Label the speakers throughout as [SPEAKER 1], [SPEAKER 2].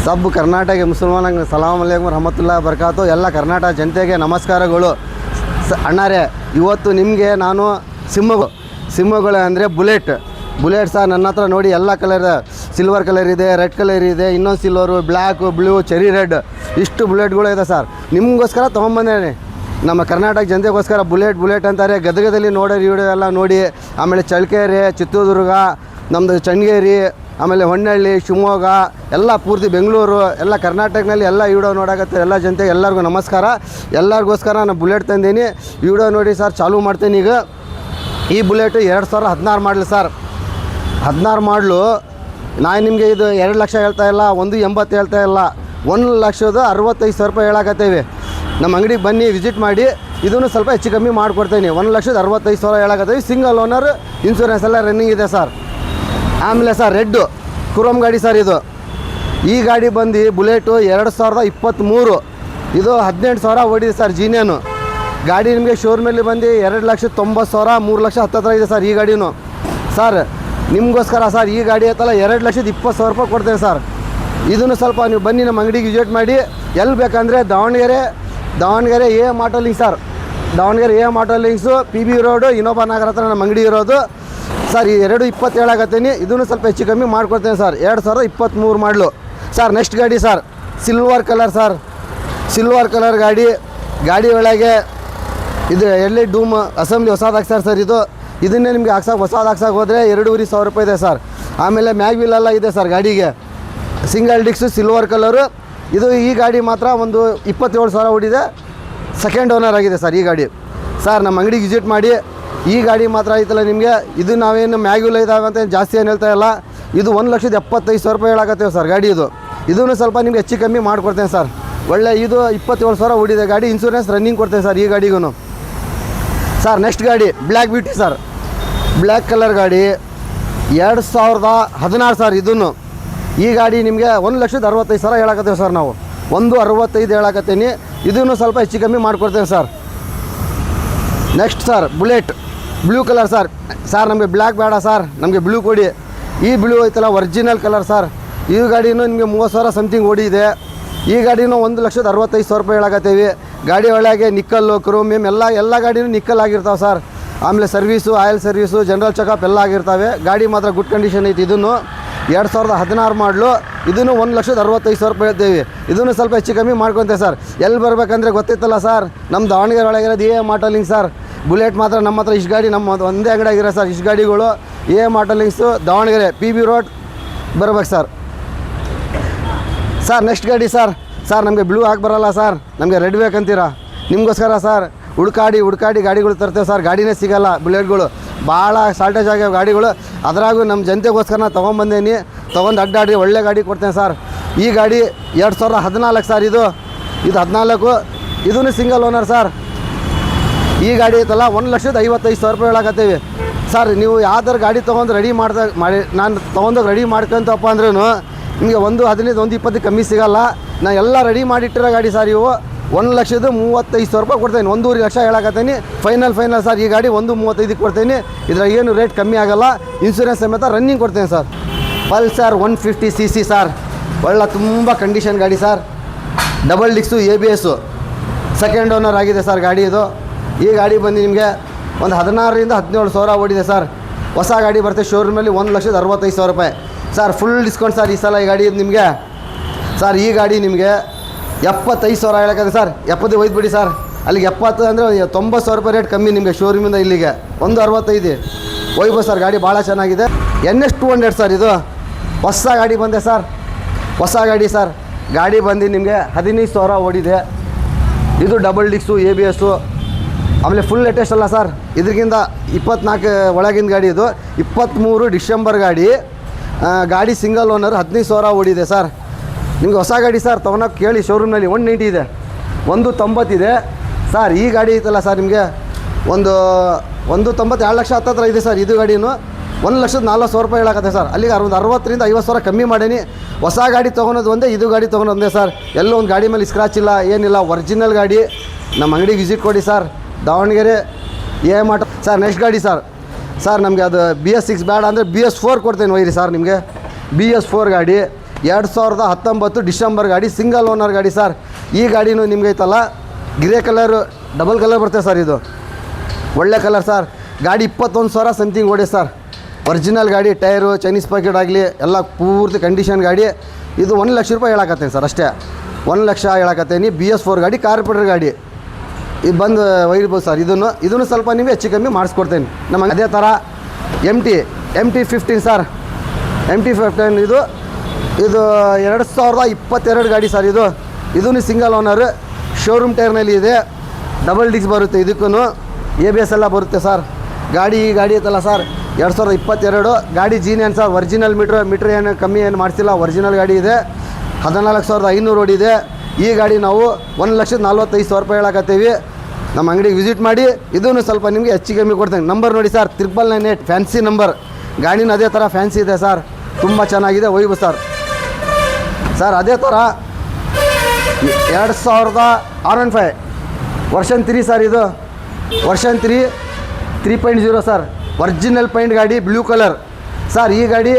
[SPEAKER 1] ಸಬ್ ಕರ್ನಾಟಕ ಮುಸಲ್ಮಾನ ಸಲಾಮ್ ಅಲೈಕುಮ್ ರಹಮತುಲ್ಲಾಹಿ ಬರ್ಕಾತು. ಎಲ್ಲ ಕರ್ನಾಟಕ ಜನತೆಗೆ ನಮಸ್ಕಾರಗಳು. ಅಣ್ಣಾರೇ, ಇವತ್ತು ನಿಮಗೆ ನಾನು ಸಿಂಹಗಳು ಅಂದರೆ ಬುಲೆಟ್ ಸರ್ ನನ್ನ ಹತ್ರ ನೋಡಿ ಎಲ್ಲ ಕಲರ್, ಸಿಲ್ವರ್ ಕಲರ್ ಇದೆ, ರೆಡ್ ಕಲರ್ ಇದೆ, ಇನ್ನೊಂದು silver, black, blue, cherry red, ಇಷ್ಟು ಬುಲೆಟ್ಗಳು ಇದೆ ಸರ್. ನಿಮಗೋಸ್ಕರ ತೊಗೊಂಬಂದೇನೆ. ನಮ್ಮ ಕರ್ನಾಟಕ ಜನತೆಗೋಸ್ಕರ ಬುಲೆಟ್ ಅಂತಾರೆ. ಗದಗದಲ್ಲಿ ನೋಡೋರು ವಿಡಿಯೋ ಎಲ್ಲ ನೋಡಿ, ಆಮೇಲೆ ಚಳ್ಳಕೆರೆ, ಚಿತ್ರದುರ್ಗ, ನಮ್ಮದು ಚನ್ನಗಿರಿ, ಆಮೇಲೆ ಹೊನ್ನಳ್ಳಿ, ಶಿವಮೊಗ್ಗ ಎಲ್ಲ ಪೂರ್ತಿ ಬೆಂಗಳೂರು ಎಲ್ಲ ಕರ್ನಾಟಕದಲ್ಲಿ ಎಲ್ಲ ವಿಡಿಯೋ ನೋಡಾಕತ್ತೆ. ಎಲ್ಲ ಜನತೆಗೆ ಎಲ್ಲರಿಗೂ ನಮಸ್ಕಾರ. ಎಲ್ಲರಿಗೋಸ್ಕರ ನಾನು ಬುಲೆಟ್ ತಂದೀನಿ. ವಿಡಿಯೋ ನೋಡಿ ಸರ್, ಚಾಲೂ ಮಾಡ್ತೇನೆ ಈಗ. ಈ ಬುಲೆಟು 2016 ಮಾಡಲು ಸರ್. 16 ಮಾಡಲು. ನಾನು ನಿಮಗೆ ಇದು 2 ಲಕ್ಷ ಹೇಳ್ತಾ ಇಲ್ಲ, 1.80 ಹೇಳ್ತಾ ಇಲ್ಲ, 1,65,000 ರೂಪಾಯಿ ಹೇಳಾಕತ್ತೇವೆ. ನಮ್ಮ ಅಂಗಡಿಗೆ ಬನ್ನಿ, ವಿಸಿಟ್ ಮಾಡಿ. ಇದನ್ನು ಸ್ವಲ್ಪ ಹೆಚ್ಚು ಕಮ್ಮಿ ಮಾಡಿಕೊಡ್ತೀನಿ. 1,65,000 ಹೇಳಾಕತ್ತೇವೆ. ಸಿಂಗಲ್ ಓನರ್, ಇನ್ಶೂರೆನ್ಸ್ ಎಲ್ಲ ರನ್ನಿಂಗ್ ಇದೆ ಸರ್. ಆಮೇಲೆ ಸರ್ ರೆಡ್ಡು ಕುರಮ್ ಗಾಡಿ ಸರ್. ಈ ಗಾಡಿ ಬಂದು ಬುಲೆಟು 2023. ಇದು 18,000 ಓಡಿದೆ ಸರ್. ಜೀನಿಯನು ಗಾಡಿ ನಿಮಗೆ ಶೋರೂಮಲ್ಲಿ ಬಂದು 2,90,000, 3 ಲಕ್ಷ ಹತ್ತತ್ರ ಇದೆ ಸರ್ ಈ ಗಾಡಿನೂ ಸರ್. ನಿಮಗೋಸ್ಕರ ಸರ್ ಈ ಗಾಡಿ ಐತಲ್ಲ 2,20,000 ರೂಪಾಯಿ ಕೊಡ್ತೇವೆ ಸರ್. ಇದನ್ನು ಸ್ವಲ್ಪ ನೀವು ಬನ್ನಿ, ನಮ್ಮ ಅಂಗಡಿಗೆ ವಿಸಿಟ್ ಮಾಡಿ. ಎಲ್ಲಿ ಬೇಕಂದರೆ ದಾವಣಗೆರೆ ಎ ಮಾಟೋಲಿಂಗ್ಸ್ ಸರ್. ದಾವಣಗೆರೆ ಎ ಮಾಟೋಲಿಂಗ್ಸು, PB ರೋಡು, ಇನ್ನೊಬ್ಬ ನಗರ ಹತ್ರ ನಮ್ಮ ಅಂಗಡಿ ಇರೋದು ಸರ್. ಈ 2,20 ಹೇಳಾಕತ್ತೀನಿ. ಇದನ್ನು ಸ್ವಲ್ಪ ಹೆಚ್ಚು ಕಮ್ಮಿ ಮಾಡ್ಕೊಡ್ತೇನೆ ಸರ್. 2023 ಮಾಡಲು ಸರ್. ನೆಕ್ಸ್ಟ್ ಗಾಡಿ sir, silver colour sir. Silver colour ಗಾಡಿ ಒಳಗೆ ಇದು ಎಲ್ಲಿ ಡೂಮ್ ಅಸೆಂಬ್ಲಿ ಹೊಸದು ಹಾಕ್ಸಾರ ಸರ್. ಇದನ್ನೇ ನಿಮಗೆ ಹೊಸದು ಹಾಕ್ಸಕ್ಕೆ ಹೋದರೆ 2,500 ರೂಪಾಯಿ ಇದೆ ಸರ್. ಆಮೇಲೆ ಮ್ಯಾಗ್ವಿಲ್ ಎಲ್ಲ ಇದೆ ಸರ್ ಗಾಡಿಗೆ. ಸಿಂಗಲ್ ಡಿಕ್ಸು, ಸಿಲ್ವರ್ ಕಲರು. ಈ ಗಾಡಿ ಮಾತ್ರ ಒಂದು 27,000 ಓಡಿದೆ. ಸೆಕೆಂಡ್ ಓನರ್ ಆಗಿದೆ ಸರ್ ಈ ಗಾಡಿ ಸರ್. ನಮ್ಮ ಅಂಗಡಿಗೆ ವಿಸಿಟ್ ಮಾಡಿ. ಈ ಗಾಡಿ ಮಾತ್ರ ಐತಲ್ಲ ನಿಮಗೆ. ಇದು ನಾವೇನು ಮ್ಯಾಗ್ವಿಲ್ ಇದಾವೆ ಅಂತ ಜಾಸ್ತಿ ಏನು ಹೇಳ್ತಾ ಇಲ್ಲ. ಇದು 1,75,000 ರೂಪಾಯಿ ಹೇಳಾಕತ್ತೇವೆ ಸರ್ ಗಾಡಿ. ಇದನ್ನು ಸ್ವಲ್ಪ ನಿಮ್ಗೆ ಹೆಚ್ಚು ಕಮ್ಮಿ ಮಾಡಿಕೊಡ್ತೇನೆ ಸರ್. ಒಳ್ಳೆ ಇದು 27,000 ಓಡಿದೆ ಗಾಡಿ. ಇನ್ಶೂರೆನ್ಸ್ ರನ್ನಿಂಗ್ ಕೊಡ್ತೇನೆ ಸರ್ ಈ ಗಾಡಿಗೂ ಸರ್. ನೆಕ್ಸ್ಟ್ ಗಾಡಿ black beauty sir. Black colour ಗಾಡಿ 2016 ಸರ್. ಈ ಗಾಡಿ ನಿಮಗೆ 1,65,000 ಹೇಳಾಕತ್ತೇವೆ ಸರ್. ನಾವು 1,65,000 ಹೇಳಾಕತ್ತೀನಿ. ಇದನ್ನು ಸ್ವಲ್ಪ ಹೆಚ್ಚು ಕಮ್ಮಿ ಮಾಡಿಕೊಡ್ತೇನೆ sir. Next sir bullet blue colour sir. ನಮಗೆ ಬ್ಲ್ಯಾಕ್ ಬೇಡ ಸರ್, ನಮಗೆ ಬ್ಲೂ ಕೊಡಿ. ಈ ಬ್ಲೂ ಐತಲ್ಲ ಒರಿಜಿನಲ್ ಕಲರ್ ಸರ್. ಈ ಗಾಡಿನೂ ನಿಮಗೆ 30,000 ಸಮಥಿಂಗ್ ಓಡಿದೆ. ಈ ಗಾಡಿನೂ 1,65,000 ರೂಪಾಯಿ ಹೇಳಾಕತ್ತೀವಿ. ಗಾಡಿ ಒಳಗೆ ನಿಕ್ಕಲ್ಲು, ಕ್ರೋಮಿಯಮ್ ಎಲ್ಲ ಗಾಡಿನೂ ನಿಕ್ಕಲ್ ಆಗಿರ್ತಾವೆ ಸರ್. ಆಮೇಲೆ service, oil service, general checkup ಎಲ್ಲ ಆಗಿರ್ತವೆ. ಗಾಡಿ ಮಾತ್ರ ಗುಡ್ ಕಂಡೀಷನ್ ಐತಿ. ಇದನ್ನು 2016 ಮಾಡಲು. ಇದನ್ನು 1,65,000 ರೂಪಾಯಿ ಹೇಳ್ತೀವಿ. ಇದನ್ನು ಸ್ವಲ್ಪ ಹೆಚ್ಚು ಕಮ್ಮಿ ಮಾಡ್ಕೊತೇವೆ ಸರ್. ಎಲ್ಲಿ ಬರಬೇಕಂದ್ರೆ ಗೊತ್ತಿತ್ತಲ್ಲ ಸರ್, ನಮ್ಮ ದಾವಣಗೆರೆ ಒಳಗಿರೋದು ಎ ಮಾಟೋಲಿಂಗ್ಸ್ ಸರ್. ಬುಲೆಟ್ ಮಾತ್ರ ನಮ್ಮ ಹತ್ರ ಇಷ್ಟು ಗಾಡಿ ನಮ್ಮ ಒಂದೇ ಅಂಗಡಿ ಆಗಿರೋ ಸರ್. ಇಷ್ಟು ಗಾಡಿಗಳು ಎ ಮಾಟೋಲಿಂಗ್ಸು, ದಾವಣಗೆರೆ PB ರೋಡ್ ಬರ್ಬೇಕು ಸರ್. ನೆಕ್ಸ್ಟ್ ಗಾಡಿ ಸರ್. ನಮಗೆ ಬ್ಲೂ ಹಾಕಿ ಬರೋಲ್ಲ ಸರ್, ನಮಗೆ ರೆಡ್ ಬೇಕಂತೀರಾ. ನಿಮಗೋಸ್ಕರ ಸರ್ ಹುಡ್ಕಾಡಿ ಗಾಡಿಗಳು ತರ್ತೇವೆ ಸರ್. ಗಾಡಿನೇ ಸಿಗೋಲ್ಲ ಬುಲೆಟ್ಗಳು, ಭಾಳ ಶಾರ್ಟೇಜ್ ಆಗ್ಯಾವ ಗಾಡಿಗಳು. ಅದರಾಗೂ ನಮ್ಮ ಜನತೆಗೋಸ್ಕರ ನಾನು ತೊಗೊಂಬಂದೇನಿ. ಅಡ್ಡಾಡಿ ಒಳ್ಳೆ ಗಾಡಿ ಕೊಡ್ತೇನೆ ಸರ್. ಈ ಗಾಡಿ 2014 ಸರ್. ಇದು 14. ಇದೂ ಸಿಂಗಲ್ ಓನರ್ ಸರ್. ಈ ಗಾಡಿ ಐತಲ್ಲ 1,55,000 ರೂಪಾಯಿ ಹೇಳಾಕತ್ತೀವಿ ಸರ್. ನೀವು ಯಾವ್ದಾರು ಗಾಡಿ ತೊಗೊಂಡು ನಾನು ತೊಗೊಂಡೋಗಿ ರೆಡಿ ಮಾಡ್ಕೊಂತಪ್ಪ ಅಂದ್ರೂ ನಿಮಗೆ 1,15, 1,20 ಕಮ್ಮಿ ಸಿಗೋಲ್ಲ. ನಾನು ಎಲ್ಲ ರೆಡಿ ಮಾಡಿಟ್ಟಿರೋ ಗಾಡಿ ಸರ್. ಇವು 1,35,000 ರೂಪಾಯಿ ಕೊಡ್ತೇನೆ. 1,5 ಲಕ್ಷ ಹೇಳಾಕತ್ತೀನಿ. Final sir. ಈ ಗಾಡಿ 1,35 ಕೊಡ್ತೇನೆ. ಇದ್ರಾಗ ಏನು ರೇಟ್ ಕಮ್ಮಿ ಆಗೋಲ್ಲ. ಇನ್ಶೂರೆನ್ಸ್ ಸಮೇತ ರನ್ನಿಂಗ್ ಕೊಡ್ತೇನೆ ಸರ್. Pulsar 150cc sir. ಒಳ್ಳೆ ತುಂಬ ಕಂಡೀಷನ್ ಗಾಡಿ ಸರ್. ಡಬಲ್ ಡಿಕ್ಸು, ABS, ಸೆಕೆಂಡ್ ಓನರ್ ಆಗಿದೆ ಸರ್ ಗಾಡಿ. ಈ ಗಾಡಿ ಬಂದು ನಿಮಗೆ ಒಂದು 16,000 ರಿಂದ 17,000 ಓಡಿದೆ ಸರ್. ಹೊಸ ಗಾಡಿ ಬರ್ತದೆ ಶೋರೂಮಲ್ಲಿ 1,65,000 ರೂಪಾಯಿ ಸರ್. ಫುಲ್ ಡಿಸ್ಕೌಂಟ್ ಸರ್ ಈ ಸಲ ಈ ಗಾಡಿ ನಿಮಗೆ ಸರ್. ಈ ಗಾಡಿ ನಿಮಗೆ 75,000 ಹೇಳಕ್ಕೆ ಸರ್. 70 ಒಯ್ದುಬಿಡಿ ಸರ್. ಅಲ್ಲಿಗೆ 70 ಅಂದರೆ 90,000 ರೂಪಾಯಿ ರೇಟ್ ಕಮ್ಮಿ ನಿಮಗೆ ಶೋರೂಮಿಂದ ಇಲ್ಲಿಗೆ 165 ಒಯ್ಬೋದು ಸರ್. ಗಾಡಿ ಭಾಳ ಚೆನ್ನಾಗಿದೆ. NS 200 sir. ಇದು ಹೊಸ ಗಾಡಿ ಬಂದೆ ಸರ್. ಗಾಡಿ ಬಂದು ನಿಮಗೆ 15,000 ಓಡಿದೆ. ಇದು ಡಬಲ್ ಡಿಕ್ಸು, ABS, ಆಮೇಲೆ ಫುಲ್ ಲೇಟೆಸ್ಟ್ ಅಲ್ಲ ಸರ್. ಇದಕ್ಕಿಂತ 24 ಒಳಗಿನ ಗಾಡಿ. ಇದು 23 ಡಿಸೆಂಬರ್ ಗಾಡಿ ಸಿಂಗಲ್ ಓನರ್. 15,000 ಓಡಿದೆ ಸರ್. ನಿಮಗೆ ಹೊಸ ಗಾಡಿ ಸರ್ ತೊಗೊಳಕ್ಕೆ ಕೇಳಿ ಶೋರೂಮ್ನಲ್ಲಿ 190 ಇದೆ, 190 ಇದೆ ಸರ್. ಈ ಗಾಡಿ ಐತಲ್ಲ ಸರ್ ನಿಮಗೆ 190, 2 ಲಕ್ಷ ಹತ್ತತ್ರ ಇದೆ ಸರ್. ಇದು ಗಾಡಿನೂ 1,04,000 ರೂಪಾಯಿ ಹೇಳಾಕತ್ತೆ ಸರ್. ಅಲ್ಲಿಗೆ 60 ರಿಂದ 50,000 ಕಮ್ಮಿ ಮಾಡೀನಿ. ಹೊಸ ಗಾಡಿ ತೊಗೊಳೋದು ಒಂದೇ, ಇದು ಗಾಡಿ ತೊಗೊಳೋದು ಒಂದೇ ಸರ್. ಎಲ್ಲೋ ಒಂದು ಗಾಡಿ ಮೇಲೆ ಸ್ಕ್ರಾಚ್ ಇಲ್ಲ, ಏನಿಲ್ಲ, ಒರಿಜಿನಲ್ ಗಾಡಿ. ನಮ್ಮ ಅಂಗಡಿಗೆ ವಿಸಿಟ್ ಕೊಡಿ ಸರ್. ದಾವಣಗೆರೆ ಎ ಮಾಟ ಸರ್. ನೆಕ್ಸ್ಟ್ ಗಾಡಿ ಸರ್ ನಮಗೆ ಅದು BS6 ಬೇಡ ಅಂದರೆ BS4 ಕೊಡ್ತೇನೆ ಒಯ್ಯಿರಿ ಸರ್. ನಿಮಗೆ BS4 ಗಾಡಿ 2019 ಡಿಸೆಂಬರ್ ಗಾಡಿ, ಸಿಂಗಲ್ ಓನರ್ ಗಾಡಿ ಸರ್. ಈ ಗಾಡಿನೂ ನಿಮ್ಗೆ ಐತಲ್ಲ ಗ್ರೇ ಕಲರು, ಡಬಲ್ ಕಲರ್ ಬರ್ತದೆ ಸರ್. ಇದು ಒಳ್ಳೆ ಕಲರ್ ಸರ್. ಗಾಡಿ 21,000 ಸಮಥಿಂಗ್ ಓಡಿ ಸರ್. ಒರಿಜಿನಲ್ ಗಾಡಿ, ಟೈರು ಚೈನೀಸ್ ಪಾಕೆಟ್ ಆಗಲಿ ಎಲ್ಲ ಪೂರ್ತಿ ಕಂಡೀಷನ್ ಗಾಡಿ. ಇದು 1 ಲಕ್ಷ ರೂಪಾಯಿ ಹೇಳಕತ್ತೇನೆ ಸರ್, ಅಷ್ಟೇ 1 ಲಕ್ಷ ಹೇಳಕತ್ತೇನೆ. BS4 ಗಾಡಿ, ಕಾರ್ಪೊರೇಟರ್ ಗಾಡಿ. ಇದು ಬಂದು ಒಯ್ಬೋದು ಸರ್. ಇದನ್ನು ಸ್ವಲ್ಪ ನಿಮಗೆ ಹೆಚ್ಚು ಕಮ್ಮಿ ಮಾಡಿಸ್ಕೊಡ್ತೇನೆ. ನಮಗೆ ಅದೇ ಥರ MT-15 ಸರ್. MT-15 ಇದು 2022 ಗಾಡಿ ಸರ್. ಇದೂ ಸಿಂಗಲ್ ಓನರ್, ಶೋರೂಮ್ ಟೈರ್ನಲ್ಲಿ ಇದೆ, ಡಬಲ್ ಡಿಸ್ಕ್ ಬರುತ್ತೆ. ಇದಕ್ಕೂ ABS ಎಲ್ಲ ಬರುತ್ತೆ ಸರ್. ಗಾಡಿ ಐತಲ್ಲ ಸರ್ 2022 ಗಾಡಿ ಜೀನಿಯನ್ ಸರ್. ಒರಿಜಿನಲ್ ಮೀಟ್ರ್ ಏನು ಕಮ್ಮಿ ಏನು ಮಾಡಿಸಿಲ್ಲ, ಒರಿಜಿನಲ್ ಗಾಡಿ ಇದೆ. 14,500 ಓಡಿದೆ. ಈ ಗಾಡಿ ನಾವು 1,45,000 ರೂಪಾಯಿ ಹೇಳಕತ್ತೀವಿ. ನಮ್ಮ ಅಂಗಡಿಗೆ ವಿಸಿಟ್ ಮಾಡಿ, ಇದೂ ಸ್ವಲ್ಪ ನಿಮಗೆ ಹೆಚ್ಚು ಕಮ್ಮಿ ಕೊಡ್ತೇನೆ. ನಂಬರ್ ನೋಡಿ ಸರ್, 998 ಫ್ಯಾನ್ಸಿ ನಂಬರ್. ಗಾಡಿನ ಅದೇ ಥರ ಫ್ಯಾನ್ಸಿ ಇದೆ ಸರ್, ತುಂಬ ಚೆನ್ನಾಗಿದೆ. ಒಯ್ಬು ಸರ್. ಅದೇ ಥರ 2000 R15 ವರ್ಷನ್ 3 ಸರ್. ಇದು ವರ್ಷನ್ 3.0 ಸರ್. ಒರಿಜಿನಲ್ ಪೈಂಟ್ ಗಾಡಿ, ಬ್ಲೂ ಕಲರ್ ಸರ್. ಈ ಗಾಡಿ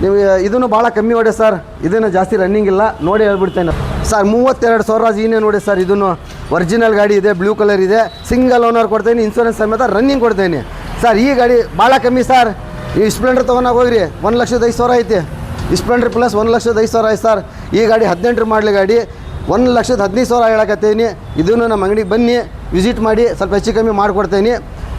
[SPEAKER 1] ನೀವು ಇದನ್ನು ಭಾಳ ಕಮ್ಮಿ ಹೊಡೆ ಸರ್. ಇದನ್ನು ಜಾಸ್ತಿ ರನ್ನಿಂಗ್ ಇಲ್ಲ, ನೋಡಿ ಹೇಳ್ಬಿಡ್ತೇನೆ ಸರ್. 32,000 ಜೀನೇ ನೋಡಿ ಸರ್. ಇದನ್ನು ಒರಿಜಿನಲ್ ಗಾಡಿ ಇದೆ, ಬ್ಲೂ ಕಲರ್ ಇದೆ, ಸಿಂಗಲ್ ಓನರ್ ಕೊಡ್ತೇನೆ, ಇನ್ಶೂರೆನ್ಸ್ ಸಮೇತ ರನ್ನಿಂಗ್ ಕೊಡ್ತೇನೆ ಸರ್. ಈ ಗಾಡಿ ಭಾಳ ಕಮ್ಮಿ ಸರ್. ಈ ಸ್ಪ್ಲೆಂಡರ್ ತೊಗೊಂಡಾಗ ಹೋಗ್ರಿ 1,05,000 ಐತಿ. ಸ್ಪ್ಲೆಂಡರ್ ಪ್ಲಸ್ 1,05,000 ಐತೆ ಸರ್. ಈ ಗಾಡಿ 18 ಮಾಡಲಿ ಗಾಡಿ, 1,15,000 ಹೇಳಕತ್ತೇನೆ. ಇದನ್ನು ನಮ್ಮ ಅಂಗಡಿಗೆ ಬನ್ನಿ, ವಿಸಿಟ್ ಮಾಡಿ, ಸ್ವಲ್ಪ ಹೆಚ್ಚು ಕಮ್ಮಿ ಮಾಡಿಕೊಡ್ತೇನೆ.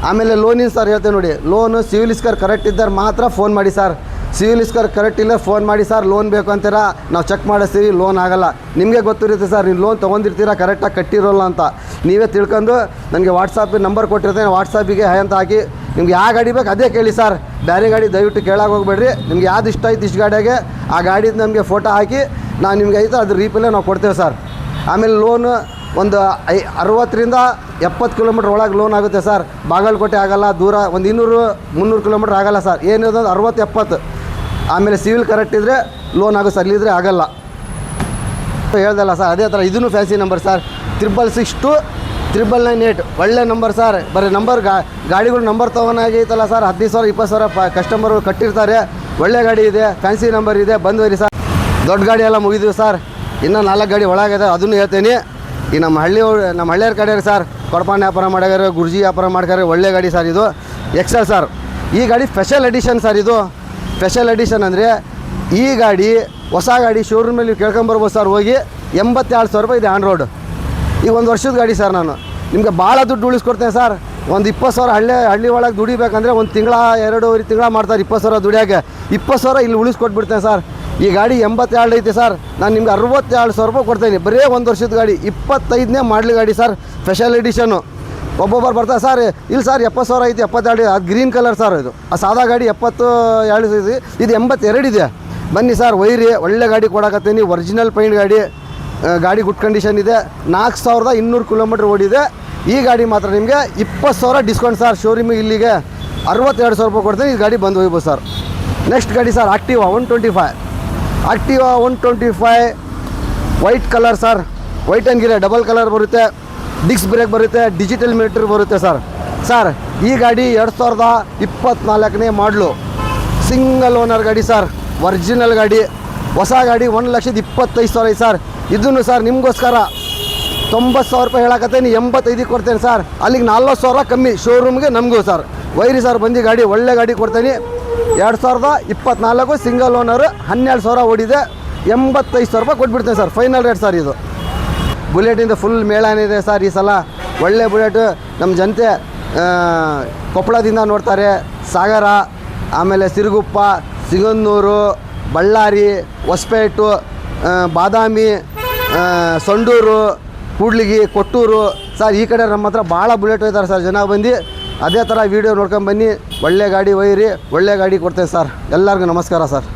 [SPEAKER 1] ಆಮೇಲೆ ಲೋನಿನ ಸರ್ ಹೇಳ್ತೇನೆ ನೋಡಿ. ಲೋನು ಸಿವಿಲ್ ಸ್ಕೋರ್ ಕರೆಕ್ಟ್ ಇದ್ದರೆ ಮಾತ್ರ ಫೋನ್ ಮಾಡಿ ಸರ್. ಸಿವಿಲ್ ಸ್ಕೋರ್ ಕರೆಕ್ಟ್ ಇಲ್ಲ ಫೋನ್ ಮಾಡಿ ಸರ್. ಲೋನ್ ಬೇಕು ಅಂತೀರಾ, ನಾವು ಚೆಕ್ ಮಾಡಿಸ್ತೀವಿ, ಲೋನ್ ಆಗೋಲ್ಲ. ನಿಮಗೆ ಗೊತ್ತಿರುತ್ತೆ ಸರ್, ನೀವು ಲೋನ್ ತೊಗೊಂಡಿರ್ತೀರಾ, ಕರೆಕ್ಟಾಗಿ ಕಟ್ಟಿರೋಲ್ಲ ಅಂತ. ನೀವೇ ತಿಳ್ಕೊಂಡು ನನಗೆ ವಾಟ್ಸಾಪಿಗೆ ನಂಬರ್ ಕೊಟ್ಟಿರ್ತೇನೆ, ವಾಟ್ಸಾಪಿಗೆ ಹಾಯ್ ಅಂತ ಹಾಕಿ ನಿಮ್ಗೆ ಯಾವ ಗಾಡಿ ಬೇಕು ಅದೇ ಕೇಳಿ ಸರ್. ಬೇರೆ ಗಾಡಿ ದಯವಿಟ್ಟು ಕೇಳಾಗ ಹೋಗ್ಬೇಡ್ರಿ. ನಿಮ್ಗೆ ಯಾವ್ದು ಇಷ್ಟ ಆಯ್ತು ಇಷ್ಟು ಗಾಡಿಯಾಗೆ ಆ ಗಾಡಿದು ನಮಗೆ ಫೋಟೋ ಹಾಕಿ ನಾನು ನಿಮ್ಗೆ ಐತೆ ಅದ್ರ ರೀಪಲ್ಲೇ ನಾವು ಕೊಡ್ತೇವೆ ಸರ್. ಆಮೇಲೆ ಲೋನು ಒಂದು 60ರಿಂದ 70 ಕಿಲೋಮೀಟ್ರ್ ಒಳಗೆ ಲೋನ್ ಆಗುತ್ತೆ ಸರ್. ಬಾಗಲಕೋಟೆ ಆಗೋಲ್ಲ, ದೂರ ಒಂದು 200-300 ಕಿಲೋಮೀಟ್ರ್ ಆಗೋಲ್ಲ ಸರ್. ಏನಿದೆ 60-70. ಆಮೇಲೆ ಸಿವಿಲ್ ಕರೆಕ್ಟ್ ಇದ್ದರೆ ಲೋನ್ ಆಗೋ ಸರ್, ಇಲ್ಲಿದ್ರೆ ಆಗೋಲ್ಲ. ಹೇಳ್ದಲ್ಲ ಸರ್, ಅದೇ ಥರ ಇದೂ ಫ್ಯಾನ್ಸಿ ನಂಬರ್ ಸರ್. 662-998 ಒಳ್ಳೆ ನಂಬರ್ ಸರ್. ಬರೀ ನಂಬರ್ ಗಾಡಿಗಳು ನಂಬರ್ ತೊಗೊಳಾಗೈತಲ್ಲ ಸರ್. 15,000 20,000 ಕಸ್ಟಮರು ಕಟ್ಟಿರ್ತಾರೆ. ಒಳ್ಳೆ ಗಾಡಿ ಇದೆ, ಫ್ಯಾನ್ಸಿ ನಂಬರ್ ಇದೆ, ಬಂದುವರಿ ಸರ್. ದೊಡ್ಡ ಗಾಡಿ ಎಲ್ಲ ಮುಗಿದ್ವಿ ಸರ್. ಇನ್ನೂ 4 ಗಾಡಿ ಒಳಗಿದೆ, ಅದನ್ನು ಹೇಳ್ತೇನೆ. ಈ ನಮ್ಮ ಹಳ್ಳಿಯವ್ರ ಕಡೆ ಸರ್, ಕೊಡಪಾನ ವ್ಯಾಪಾರ ಮಾಡ್ಯಾರ, ಗುರ್ಜಿ ವ್ಯಾಪಾರ ಮಾಡ್ತಾರೆ. ಒಳ್ಳೆ ಗಾಡಿ ಸರ್. ಇದು XL ಸರ್. ಈ ಗಾಡಿ ಸ್ಪೆಷಲ್ ಎಡಿಷನ್ ಸರ್. ಇದು ಸ್ಪೆಷಲ್ ಎಡಿಷನ್ ಅಂದರೆ ಈ ಗಾಡಿ ಹೊಸ ಗಾಡಿ ಶೋರೂಮಲ್ಲಿ ನೀವು ಕೇಳ್ಕೊಂಬರ್ಬೋದು ಸರ್. ಹೋಗಿ 82,000 ರೂಪಾಯಿ ಇದೆ ಆನ್ ರೋಡ್. ಈಗ 1 ವರ್ಷದ ಗಾಡಿ ಸರ್. ನಾನು ನಿಮಗೆ ಭಾಳ ದುಡ್ಡು ಉಳಿಸ್ಕೊಡ್ತೇನೆ ಸರ್. ಒಂದು 20,000 ಹಳ್ಳಿ ಒಳಗೆ ದುಡಿಬೇಕಂದ್ರೆ ಒಂದು ತಿಂಗಳ 2.5 ತಿಂಗಳ ಮಾಡ್ತಾರೆ 20,000 ದುಡಿಯಾಗೆ. 20,000 ಇಲ್ಲಿ ಉಳಿಸ್ಕೊಟ್ಬಿಡ್ತೇನೆ ಸರ್. ಈ ಗಾಡಿ 82 ಐತಿ ಸರ್. ನಾನು ನಿಮ್ಗೆ 62,000 ರೂಪಾಯಿ ಕೊಡ್ತೇನೆ. ಬರೀ 1 ವರ್ಷದ ಗಾಡಿ, 25ನೇ ಮಾಡಲಿ ಗಾಡಿ ಸರ್. ಸ್ಪೆಷಲ್ ಎಡಿಷನ್ನು. ಒಬ್ಬೊಬ್ಬರು ಬರ್ತಾರೆ ಸರ್, ಇಲ್ಲ ಸರ್ 70,000 ಐತಿ, 72 ಅದು ಗ್ರೀನ್ ಕಲರ್ ಸರ್. ಇದು ಆ ಸಾದಾ ಗಾಡಿ 72 ಇದೆ, ಇದು 82 ಇದೆ. ಬನ್ನಿ ಸರ್, ಒಯ್ರಿ. ಒಳ್ಳೆ ಗಾಡಿ ಕೊಡಕತ್ತೀನಿ. ಒರಿಜಿನಲ್ ಪೈಂಟ್ ಗಾಡಿ, ಗಾಡಿ ಗುಡ್ ಕಂಡೀಷನ್ ಇದೆ. 4,200 ಕಿಲೋಮೀಟ್ರ್ ಓಡಿದೆ. ಈ ಗಾಡಿ ಮಾತ್ರ ನಿಮಗೆ 20,000 ಡಿಸ್ಕೌಂಟ್ ಸರ್. ಶೋರೂಮಿಗೆ ಇಲ್ಲಿಗೆ 62,000 ರೂಪಾಯಿ ಕೊಡ್ತೀನಿ. ಈ ಗಾಡಿ ಬಂದು ಹೋಗ್ಬೋದು ಸರ್. ನೆಕ್ಸ್ಟ್ ಗಾಡಿ sir, Activa 125 white colour sir. White and grey double colour ಬರುತ್ತೆ. ಡಿಸ್ಕ್ ಬ್ರೇಕ್ ಬರುತ್ತೆ, ಡಿಜಿಟಲ್ ಮೀಟರ್ ಬರುತ್ತೆ ಸರ್. ಈ ಗಾಡಿ 2024ನೇ ಮಾಡಲು, ಸಿಂಗಲ್ ಓನರ್ ಗಾಡಿ ಸರ್. ಒರಿಜಿನಲ್ ಗಾಡಿ, ಹೊಸ ಗಾಡಿ. 1,25,000 ಐತೆ ಸರ್. ಇದನ್ನು ಸರ್ ನಿಮಗೋಸ್ಕರ 90,000 ರೂಪಾಯಿ ಹೇಳಕತ್ತೇನೆ, 85ಗೆ ಕೊಡ್ತೇನೆ ಸರ್. ಅಲ್ಲಿಗೆ 40,000 ಕಮ್ಮಿ ಶೋರೂಮ್ಗೆ ನಮಗೂ ಸರ್. ವೈರಿ ಸರ್ ಬಂದು ಗಾಡಿ, ಒಳ್ಳೆ ಗಾಡಿ ಕೊಡ್ತೇನೆ. 2024 ಸಿಂಗಲ್ ಓನರ್, 12,000 ಓಡಿದೆ. 85,000 ರೂಪಾಯಿ ಕೊಟ್ಬಿಡ್ತೇನೆ ಸರ್. Final rate sir. ಇದು ಬುಲೆಟಿಂದ ಫುಲ್ ಮೇಳನಿದೆ ಸರ್ ಈ ಸಲ. ಒಳ್ಳೆ ಬುಲೆಟು. ನಮ್ಮ ಜನತೆ ಕೊಪ್ಪಳದಿಂದ ನೋಡ್ತಾರೆ, ಸಾಗರ, ಆಮೇಲೆ ಸಿರುಗುಪ್ಪ, ಸಿಗಂದೂರು, ಬಳ್ಳಾರಿ, ಹೊಸಪೇಟು, ಬಾದಾಮಿ, ಸಂಡೂರು, ಕೂಡ್ಲಿಗಿ, ಕೊಟ್ಟೂರು ಸರ್. ಈ ಕಡೆ ನಮ್ಮ ಹತ್ರ ಭಾಳ ಬುಲೆಟ್ ಇದ್ದಾರೆ ಸರ್. ಜನ ಬಂದು ಅದೇ ಥರ ವೀಡಿಯೋ ನೋಡ್ಕೊಂಡು ಬನ್ನಿ. ಒಳ್ಳೆ ಗಾಡಿ ಒಯ್ಯಿರಿ, ಒಳ್ಳೆ ಗಾಡಿ ಕೊಡ್ತೇವೆ ಸರ್. ಎಲ್ಲರಿಗೂ ನಮಸ್ಕಾರ ಸರ್.